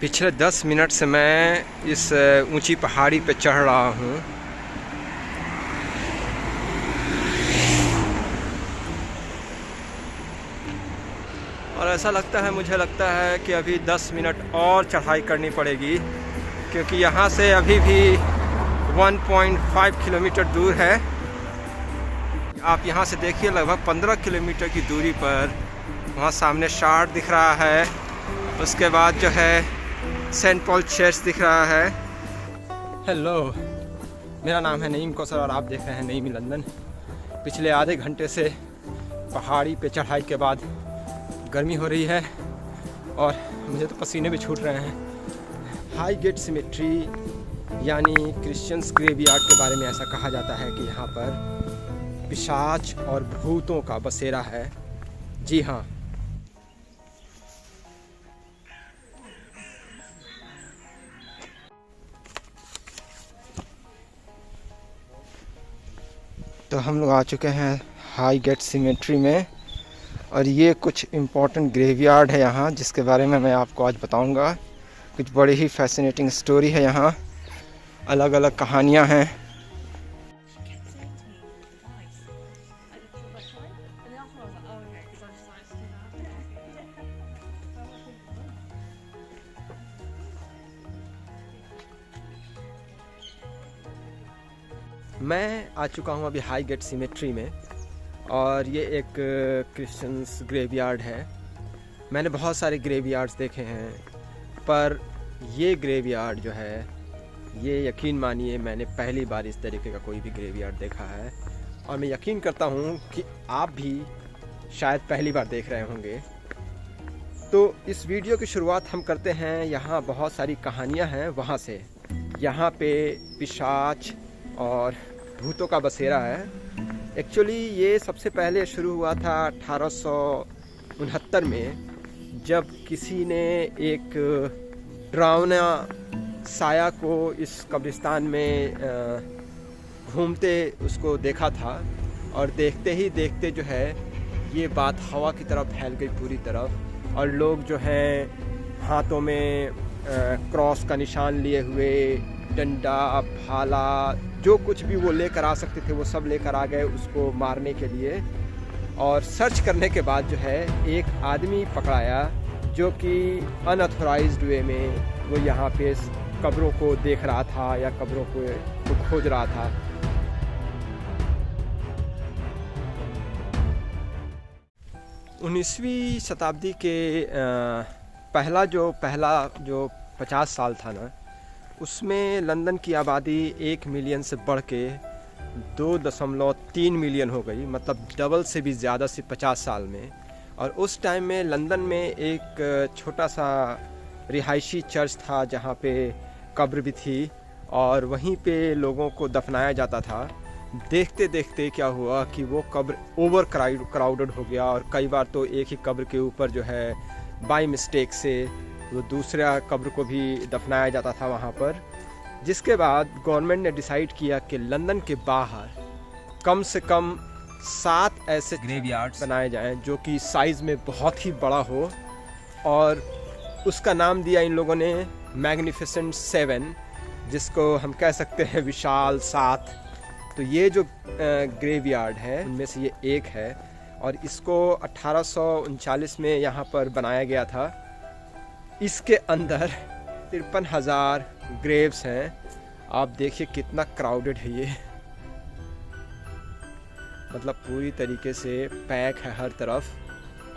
पिछले 10 मिनट से मैं इस ऊंची पहाड़ी पे चढ़ रहा हूँ। और ऐसा लगता है, मुझे लगता है कि अभी 10 मिनट और चढ़ाई करनी पड़ेगी, क्योंकि यहाँ से अभी भी 1.5 किलोमीटर दूर है। आप यहाँ से देखिए, लगभग 15 किलोमीटर की दूरी पर वहाँ सामने शार्ट दिख रहा है। उसके बाद जो है सेंट पॉल चर्च दिख रहा है। हेलो, मेरा नाम है नईम कौसर और आप देख रहे हैं नईम लंदन। पिछले आधे घंटे से पहाड़ी पे चढ़ाई के बाद गर्मी हो रही है और मुझे तो पसीने भी छूट रहे हैं। हाईगेट सिमेट्री यानी क्रिश्चियंस ग्रेवयार्ड के बारे में ऐसा कहा जाता है कि यहाँ पर पिशाच और भूतों का बसेरा है। जी हाँ, तो हम लोग आ चुके हैं हाईगेट सिमेट्री में और ये कुछ इम्पोर्टेंट ग्रेवयार्ड है यहाँ, जिसके बारे में मैं आपको आज बताऊंगा। कुछ बड़ी ही फैसिनेटिंग स्टोरी है यहाँ, अलग अलग कहानियाँ हैं। मैं आ चुका हूँ अभी हाईगेट सिमेट्री में और ये एक क्रिश्चियंस ग्रेवयार्ड है। मैंने बहुत सारे ग्रेवयार्ड्स देखे हैं, पर ये ग्रेवयार्ड जो है, ये यकीन मानिए मैंने पहली बार इस तरीके का कोई भी ग्रेवयार्ड देखा है। और मैं यकीन करता हूँ कि आप भी शायद पहली बार देख रहे होंगे। तो इस वीडियो की शुरुआत हम करते हैं, यहाँ बहुत सारी कहानियाँ हैं वहाँ से। यहाँ पे पिशाच और भूतों का बसेरा है। एक्चुअली ये सबसे पहले शुरू हुआ था 1869 में, जब किसी ने एक डरावना साया को इस कब्रिस्तान में घूमते उसको देखा था। और देखते ही देखते जो है ये बात हवा की तरफ फैल गई पूरी तरफ, और लोग जो हैं हाथों में क्रॉस का निशान लिए हुए, डंडा, भाला, जो कुछ भी वो लेकर आ सकते थे वो सब लेकर आ गए उसको मारने के लिए। और सर्च करने के बाद जो है एक आदमी पकड़ाया जो कि अनऑथोराइज्ड वे में वो यहाँ पे कब्रों को देख रहा था या कब्रों को खोज रहा था। उन्नीसवीं शताब्दी के पहला जो 50 साल था ना, उसमें लंदन की आबादी 1 मिलियन से बढ़ के 2.3 मिलियन हो गई, मतलब डबल से भी ज़्यादा से 50 साल में। और उस टाइम में लंदन में एक छोटा सा रिहायशी चर्च था जहाँ पे कब्र भी थी और वहीं पे लोगों को दफनाया जाता था। देखते देखते क्या हुआ कि वो कब्र ओवर क्राउडेड हो गया और कई बार तो एक ही कब्र के ऊपर जो है बाय मिस्टेक से वो दूसरा कब्र को भी दफनाया जाता था वहाँ पर। जिसके बाद गवर्नमेंट ने डिसाइड किया कि लंदन के बाहर कम से कम 7 ऐसे ग्रेवयार्ड्स बनाए जाएं जो कि साइज़ में बहुत ही बड़ा हो, और उसका नाम दिया इन लोगों ने मैग्निफिसेंट 7, जिसको हम कह सकते हैं विशाल 7। तो ये जो ग्रेवयार्ड है उनमें से ये एक है और इसको 1839 में यहाँ पर बनाया गया था। इसके अंदर 53,000 ग्रेव्स हैं। आप देखिए कितना क्राउडेड है ये, मतलब पूरी तरीके से पैक है हर तरफ।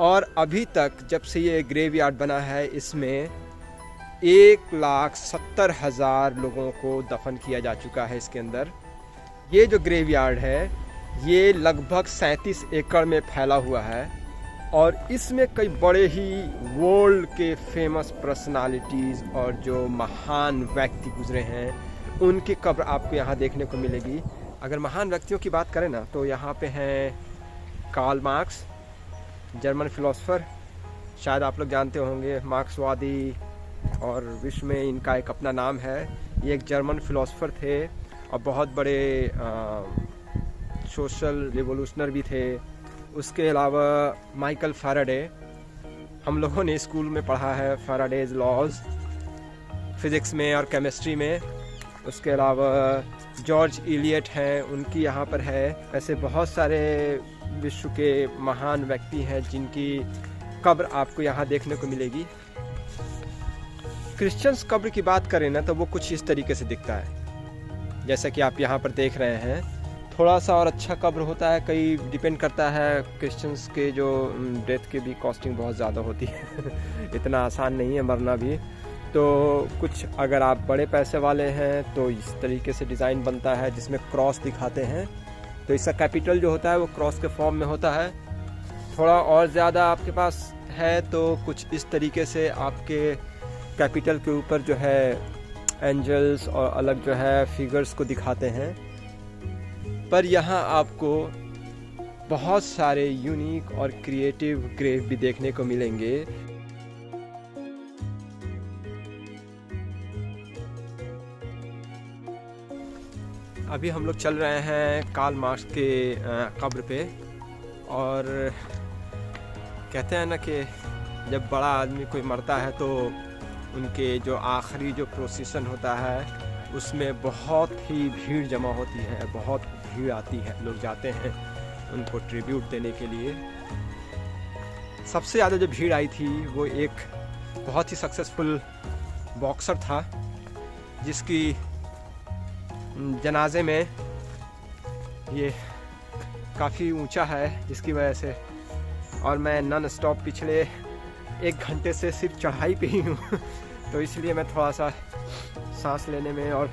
और अभी तक जब से ये ग्रेवयार्ड बना है इसमें 1,70,000 लोगों को दफन किया जा चुका है इसके अंदर। ये जो ग्रेवयार्ड है ये लगभग 37 एकड़ में फैला हुआ है और इसमें कई बड़े ही वर्ल्ड के फेमस पर्सनालिटीज़ और जो महान व्यक्ति गुजरे हैं उनकी कब्र आपको यहाँ देखने को मिलेगी। अगर महान व्यक्तियों की बात करें ना, तो यहाँ पे हैं कार्ल मार्क्स, जर्मन फिलोसोफर, शायद आप लोग जानते होंगे, मार्क्सवादी, और विश्व में इनका एक अपना नाम है। ये एक जर्मन फिलोसोफर थे और बहुत बड़े सोशल रिवोल्यूशनर भी थे। उसके अलावा माइकल फैराडे, हम लोगों ने स्कूल में पढ़ा है फैराडेज लॉज। फिज़िक्स में और केमिस्ट्री में। उसके अलावा जॉर्ज इलियट हैं, उनकी यहाँ पर है। ऐसे बहुत सारे विश्व के महान व्यक्ति हैं जिनकी कब्र आपको यहाँ देखने को मिलेगी। क्रिश्चियंस कब्र की बात करें ना तो वो कुछ इस तरीके से दिखता है जैसा कि आप यहाँ पर देख रहे हैं। थोड़ा सा और अच्छा कब्र होता है, कई डिपेंड करता है। क्रिश्चियंस के जो डेथ की भी कॉस्टिंग बहुत ज़्यादा होती है इतना आसान नहीं है मरना भी। तो कुछ अगर आप बड़े पैसे वाले हैं तो इस तरीके से डिज़ाइन बनता है जिसमें क्रॉस दिखाते हैं। तो इसका कैपिटल जो होता है वो क्रॉस के फॉर्म में होता है। थोड़ा और ज़्यादा आपके पास है तो कुछ इस तरीके से आपके कैपिटल के ऊपर जो है एंजल्स और अलग जो है फिगर्स को दिखाते हैं। पर यहाँ आपको बहुत सारे यूनिक और क्रिएटिव ग्रेव भी देखने को मिलेंगे। अभी हम लोग चल रहे हैं कार्ल मार्क्स के कब्र पे, और कहते हैं ना कि जब बड़ा आदमी कोई मरता है तो उनके जो आखिरी जो प्रोसेशन होता है उसमें बहुत ही भीड़ जमा होती है, बहुत भीड़ आती है, लोग जाते हैं उनको ट्रिब्यूट देने के लिए। सबसे ज़्यादा जो भीड़ आई थी वो एक बहुत ही सक्सेसफुल बॉक्सर था जिसकी जनाजे में ये काफ़ी ऊंचा है जिसकी वजह से, और मैं नॉन स्टॉप पिछले 1 घंटे से सिर्फ चढ़ाई पे ही हूँ तो इसलिए मैं थोड़ा सा सांस लेने में और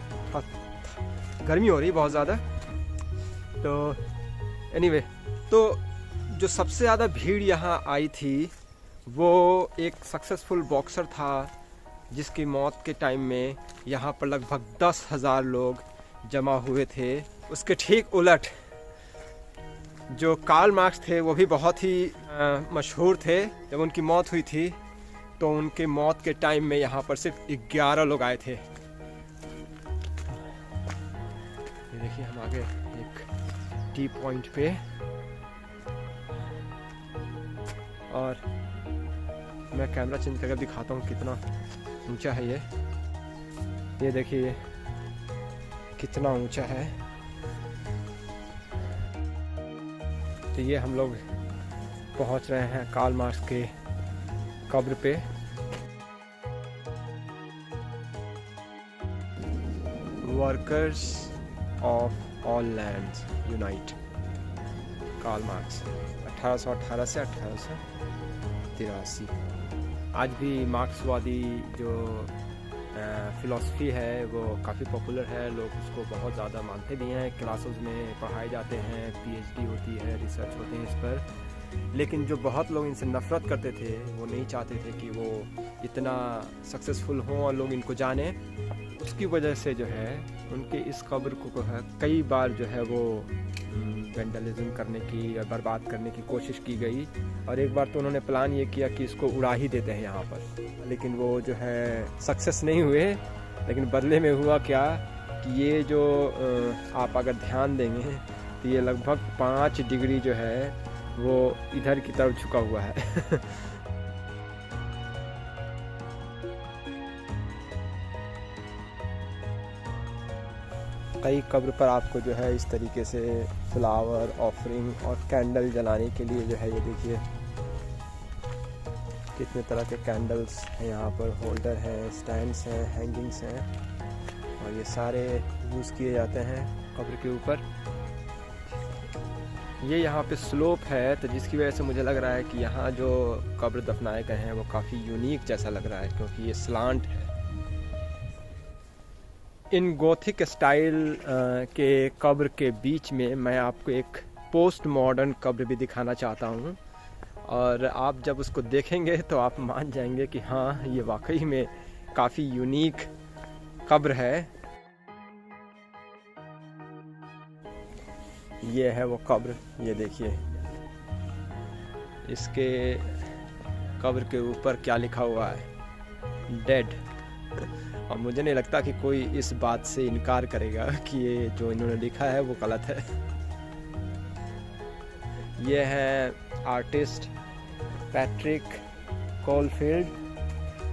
गर्मी हो रही बहुत ज़्यादा। तो एनीवे, तो जो सबसे ज़्यादा भीड़ यहाँ आई थी वो एक सक्सेसफुल बॉक्सर था जिसकी मौत के टाइम में यहाँ पर लगभग 10,000 लोग जमा हुए थे। उसके ठीक उलट जो कार्ल मार्क्स थे वो भी बहुत ही मशहूर थे। जब उनकी मौत हुई थी तो उनके मौत के टाइम में यहाँ पर सिर्फ 11 लोग आए थे। ये देखिए हम आगे एक टी पॉइंट पे, और मैं कैमरा चेंज करके दिखाता हूँ कितना ऊंचा है ये देखिए कितना ऊंचा है। तो ये हम लोग पहुंच रहे हैं कार्ल मार्क्स के कब्र पे। Workers of all lands unite, Karl Marx 1818 से 1883। आज भी मार्क्सवादी जो फ़िलॉसफी है वो काफ़ी पॉपुलर है, लोग उसको बहुत ज़्यादा मानते भी हैं, क्लासेस में पढ़ाए जाते हैं, पीएचडी होती है, रिसर्च होते हैं इस पर। लेकिन जो बहुत लोग इनसे नफ़रत करते थे वो नहीं चाहते थे कि वो इतना सक्सेसफुल हों और लोग इनको जाने। उसकी वजह से जो है उनके इस कब्र को है कई बार जो है वो वेंडलिज्म करने की या बर्बाद करने की कोशिश की गई, और एक बार तो उन्होंने प्लान ये किया कि इसको उड़ा ही देते हैं यहाँ पर, लेकिन वो जो है सक्सेस नहीं हुए। लेकिन बदले में हुआ क्या कि ये जो आप अगर ध्यान देंगे तो ये लगभग 5 डिग्री जो है वो इधर की तरफ झुका हुआ है कई कब्र पर आपको जो है इस तरीके से फ्लावर ऑफरिंग और कैंडल जलाने के लिए जो है ये देखिए कितने तरह के कैंडल्स हैं यहाँ पर, होल्डर हैं, स्टैंड्स हैं, हैंगिंग्स हैं, और ये सारे यूज़ किए जाते हैं कब्र के ऊपर। ये यहाँ पे स्लोप है तो जिसकी वजह से मुझे लग रहा है कि यहाँ जो कब्र दफनाए गए हैं वो काफ़ी यूनिक जैसा लग रहा है क्योंकि ये स्लांट है। इन गोथिक स्टाइल के कब्र के बीच में मैं आपको एक पोस्ट मॉडर्न कब्र भी दिखाना चाहता हूँ, और आप जब उसको देखेंगे तो आप मान जाएंगे कि हाँ ये वाकई में काफ़ी यूनिक कब्र है। ये है वो कब्र, ये देखिए इसके कब्र के ऊपर क्या लिखा हुआ है, डेड। और मुझे नहीं लगता कि कोई इस बात से इनकार करेगा कि ये जो इन्होंने लिखा है वो गलत है। ये है artist Patrick coalfield,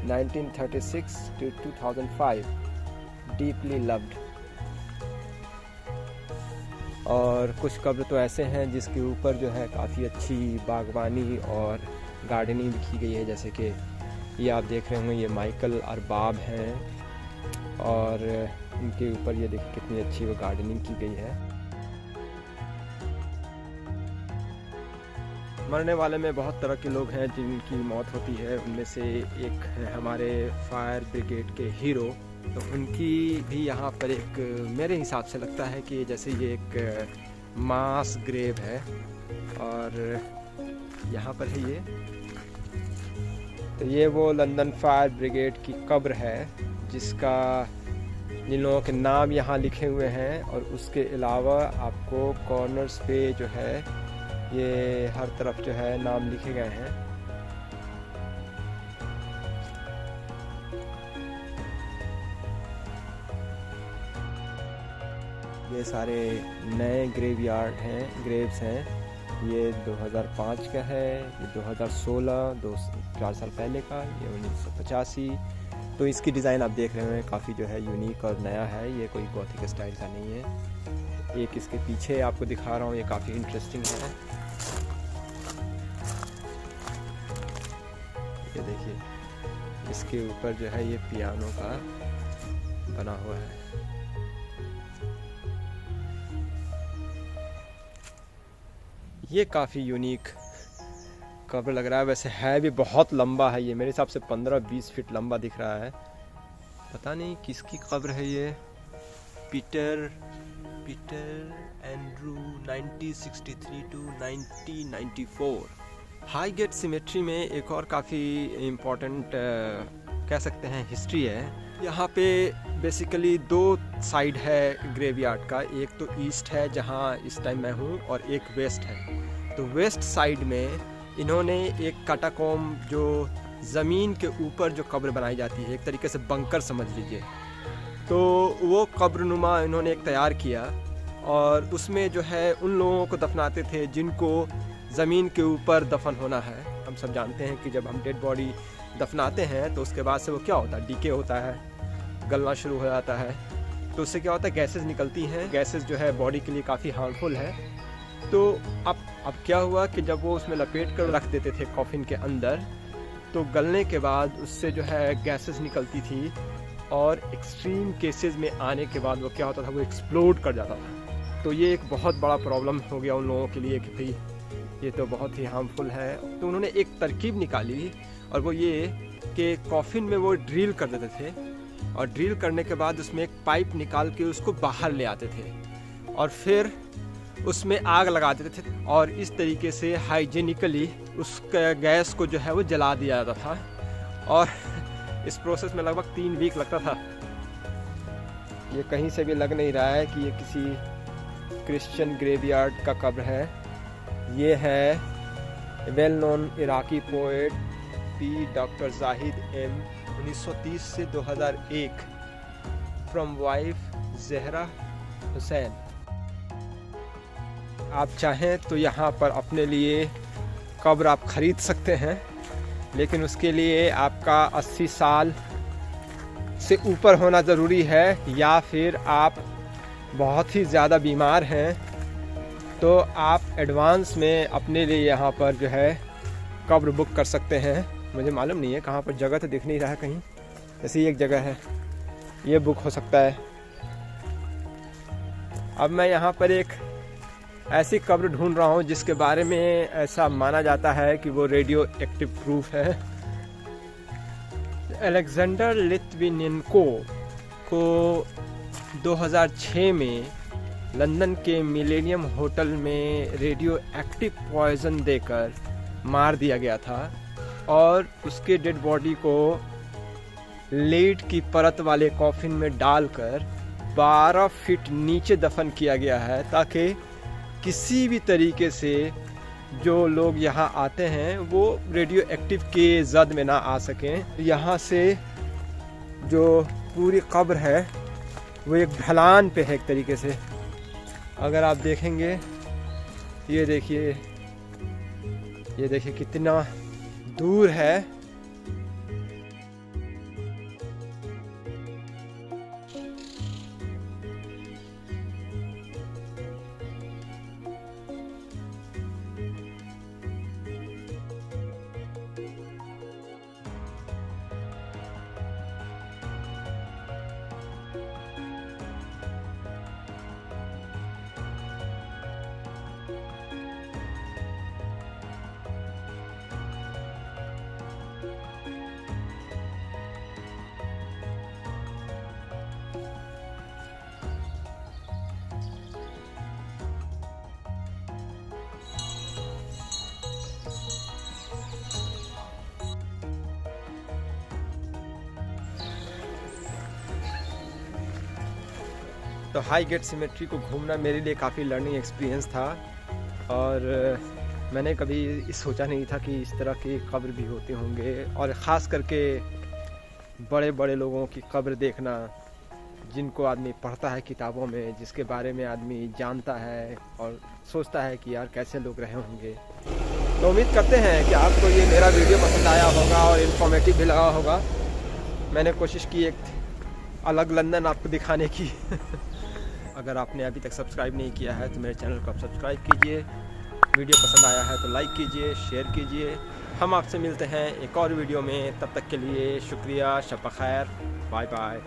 1936 to 2005 deeply loved. और कुछ कब्र तो ऐसे हैं जिसके ऊपर जो है काफ़ी अच्छी बागवानी और गार्डनिंग भी की गई है, जैसे कि ये आप देख रहे होंगे, ये माइकल और बाब हैं और इनके ऊपर ये देखिए कितनी अच्छी वो गार्डनिंग की गई है। मरने वाले में बहुत तरह के लोग हैं जिनकी मौत होती है, उनमें से एक है हमारे फायर ब्रिगेड के हीरो, तो उनकी भी यहाँ पर एक मेरे हिसाब से लगता है कि जैसे ये एक मास ग्रेव है और यहाँ पर है ये, तो ये वो लंदन फायर ब्रिगेड की कब्र है जिसका जिन लोगों के नाम यहाँ लिखे हुए हैं, और उसके अलावा आपको कॉर्नर्स पे जो है ये हर तरफ जो है नाम लिखे गए हैं। ये सारे नए ग्रेवयार्ड हैं, ग्रेव्स हैं। ये 2005 का है, ये 2016, 4 साल पहले का, ये 1985। तो इसकी डिज़ाइन आप देख रहे हैं काफ़ी जो है यूनिक और नया है, ये कोई गॉथिक स्टाइल का नहीं है। एक इसके पीछे आपको दिखा रहा हूँ, ये काफ़ी इंटरेस्टिंग है। ये देखिए, इसके ऊपर जो है ये पियानो का बना हुआ है। ये काफ़ी यूनिक कब्र लग रहा है, वैसे है भी बहुत लंबा है, ये मेरे हिसाब से 15-20 फीट लंबा दिख रहा है। पता नहीं किसकी कब्र है ये, Peter Andrew 1963 to 1994। Highgate symmetry में एक और काफ़ी इम्पोर्टेंट कह सकते हैं हिस्ट्री है। यहाँ पे बेसिकली 2 साइड है ग्रेवयार्ड का, एक तो ईस्ट है जहाँ इस टाइम मैं हूँ, और एक वेस्ट है। तो वेस्ट साइड में इन्होंने एक कैटाकॉम्ब जो ज़मीन के ऊपर जो कब्र बनाई जाती है, एक तरीके से बंकर समझ लीजिए, तो वो कब्रनुमा इन्होंने एक तैयार किया और उसमें जो है उन लोगों को दफनाते थे जिनको ज़मीन के ऊपर दफन होना है। हम सब जानते हैं कि जब हम डेड बॉडी दफनाते हैं तो उसके बाद से वो क्या होता है, डीके होता है, गलना शुरू हो जाता है, तो उससे क्या होता है, गैसेस निकलती हैं। गैसेस जो है बॉडी के लिए काफ़ी हार्मफुल है। तो अब क्या हुआ कि जब वो उसमें लपेट कर रख देते थे कॉफिन के अंदर, तो गलने के बाद उससे जो है गैसेस निकलती थी और एक्सट्रीम केसेस में आने के बाद वो क्या होता था, वो एक्सप्लोड कर जाता था। तो ये एक बहुत बड़ा प्रॉब्लम हो गया उन लोगों के लिए कि भाई ये तो बहुत ही हार्मफुल है। तो उन्होंने एक तरकीब निकाली और वो ये कि कॉफिन में वो ड्रिल कर देते थे और ड्रिल करने के बाद उसमें एक पाइप निकाल के उसको बाहर ले आते थे और फिर उसमें आग लगा देते थे और इस तरीके से हाइजीनिकली उस गैस को जो है वो जला दिया जाता था। और इस प्रोसेस में लगभग 3 वीक लगता था। ये कहीं से भी लग नहीं रहा है कि ये किसी क्रिश्चियन ग्रेवयार्ड का कब्र है। ये है well known Iraqi poet P doctor Zahid M 1930 से 2001 फ्रॉम वाइफ जहरा हुसैन। आप चाहें तो यहाँ पर अपने लिए कब्र आप ख़रीद सकते हैं, लेकिन उसके लिए आपका 80 साल से ऊपर होना ज़रूरी है, या फिर आप बहुत ही ज़्यादा बीमार हैं तो आप एडवांस में अपने लिए यहाँ पर जो है कब्र बुक कर सकते हैं। मुझे मालूम नहीं है कहाँ पर, जगह तो दिख नहीं रहा है कहीं, ऐसी एक जगह है, ये बुक हो सकता है। अब मैं यहाँ पर एक ऐसी कब्र ढूंढ रहा हूँ जिसके बारे में ऐसा माना जाता है कि वो रेडियो एक्टिव प्रूफ है। अलेक्जेंडर लिथविनेंको को 2006 में लंदन के मिलेनियम होटल में रेडियो एक्टिव पॉइजन देकर मार दिया गया था और उसके डेड बॉडी को लेड की परत वाले कॉफिन में डालकर 12 फीट नीचे दफन किया गया है, ताकि किसी भी तरीके से जो लोग यहाँ आते हैं वो रेडियो एक्टिव के जद में ना आ सकें। यहाँ से जो पूरी कब्र है वो एक ढलान पे है एक तरीके से। अगर आप देखेंगे, ये देखिए कितना दूर है। तो हाईगेट सिमेट्री को घूमना मेरे लिए काफ़ी लर्निंग एक्सपीरियंस था, और मैंने कभी सोचा नहीं था कि इस तरह की कब्र भी होते होंगे, और ख़ास करके बड़े बड़े लोगों की कब्र देखना, जिनको आदमी पढ़ता है किताबों में, जिसके बारे में आदमी जानता है और सोचता है कि यार कैसे लोग रहे होंगे। तो उम्मीद करते हैं कि आपको ये मेरा वीडियो पसंद आया होगा और इन्फॉर्मेटिव भी लगा होगा। मैंने कोशिश की एक अलग लंदन आपको दिखाने की। अगर आपने अभी तक सब्सक्राइब नहीं किया है तो मेरे चैनल को आप सब्सक्राइब कीजिए। वीडियो पसंद आया है तो लाइक कीजिए, शेयर कीजिए। हम आपसे मिलते हैं एक और वीडियो में, तब तक के लिए शुक्रिया, शब ख़ैर, बाय बाय।